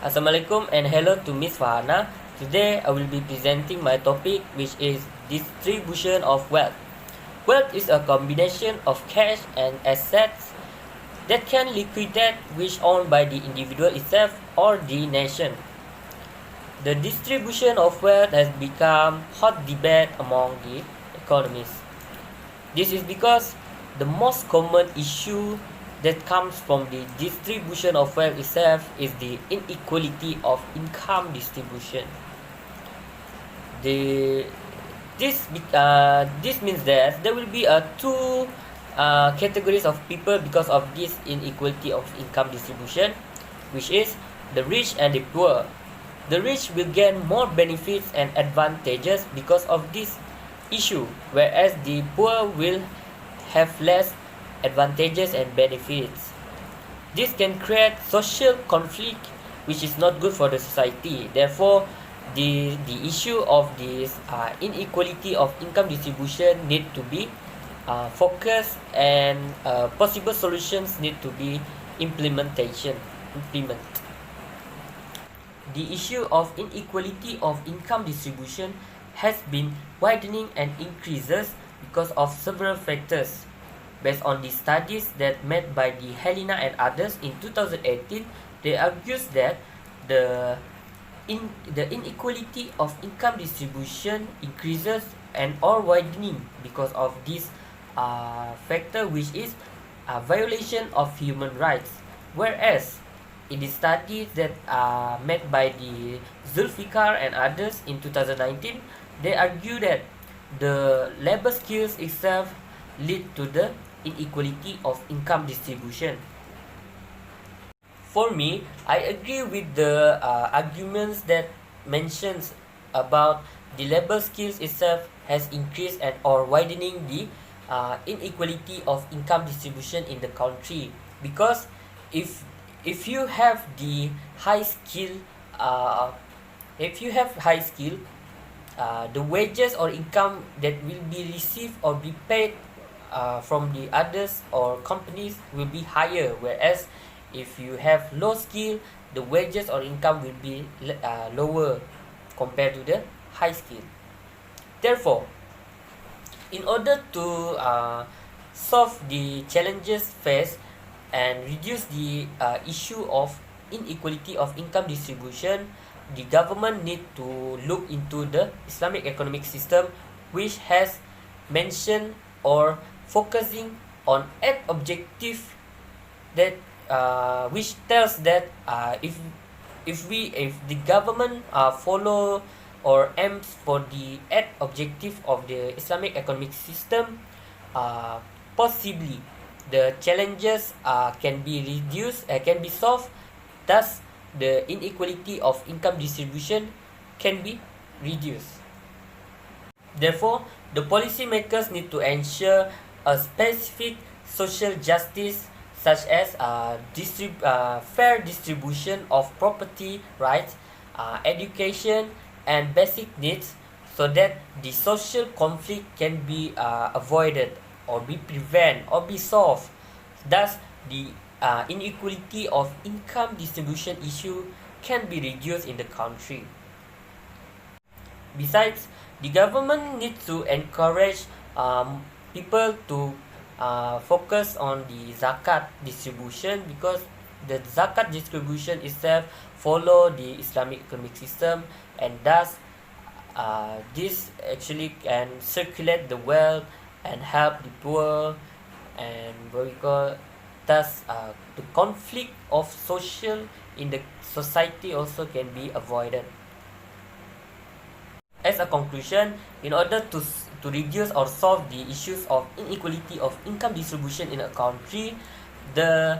Assalamualaikum and hello to Miss Fahana. Today I will be presenting my topic, which is distribution of wealth. Wealth is a combination of cash and assets that can liquidate which owned by the individual itself or the nation. The distribution of wealth has become hot debate among the economists. This is because the most common issue that comes from the distribution of wealth itself is the inequality of income distribution. This means that there will be two categories of people because of this inequality of income distribution, which is the rich and the poor. The rich will gain more benefits and advantages because of this issue, whereas the poor will have less advantages and benefits. This can create social conflict, which is not good for the society. Therefore, the issue of this inequality of income distribution need to be focused, and possible solutions need to be implement. The issue of inequality of income distribution has been widening and increases because of several factors. Based on the studies that made by the Helena and others in 2018, they argues that the inequality of income distribution increases and or widening because of this factor, which is a violation of human rights. Whereas in the studies that are made by the Zulfikar and others in 2019, they argue that the labor skills itself lead to the inequality of income distribution. For me, I agree with the arguments that mentions about the labor skills itself has increased and or widening the inequality of income distribution in the country, because if you have the high skill the wages or income that will be received or be paid from the others or companies will be higher, whereas if you have low skill, the wages or income will be lower compared to the high skill. Therefore, in order to solve the challenges faced and reduce the issue of inequality of income distribution, the government need to look into the Islamic economic system, which has mentioned or focusing on 8 objective that which tells that if the government follow or aims for the 8 objective of the Islamic economic system, possibly the challenges can be reduced, can be solved, thus the inequality of income distribution can be reduced. Therefore, the policymakers need to ensure a specific social justice, such as fair distribution of property rights, education, and basic needs, so that the social conflict can be avoided or be prevented or be solved. Thus, the inequality of income distribution issue can be reduced in the country. Besides, the government needs to encourage people to focus on the zakat distribution, because the zakat distribution itself follow the Islamic economic system, and thus this actually can circulate the wealth and help the poor, and thus the conflict of social in the society also can be avoided. As a conclusion, in order to reduce or solve the issues of inequality of income distribution in a country, the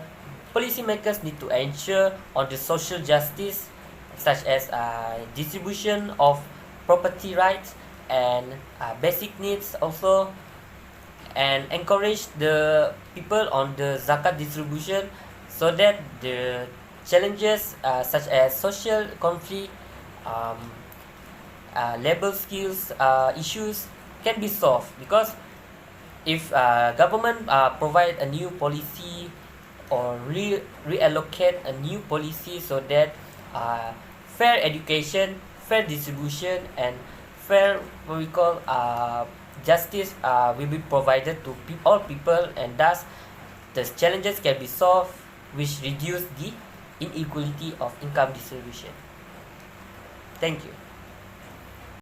policymakers need to ensure on the social justice, such as distribution of property rights and basic needs also, and encourage the people on the zakat distribution, so that the challenges such as social conflict, labor skills issues can be solved. Because if government provide a new policy or reallocate a new policy, so that fair education, fair distribution, and fair what we call justice will be provided to all people, and thus the challenges can be solved, which reduce the inequality of income distribution. Thank you.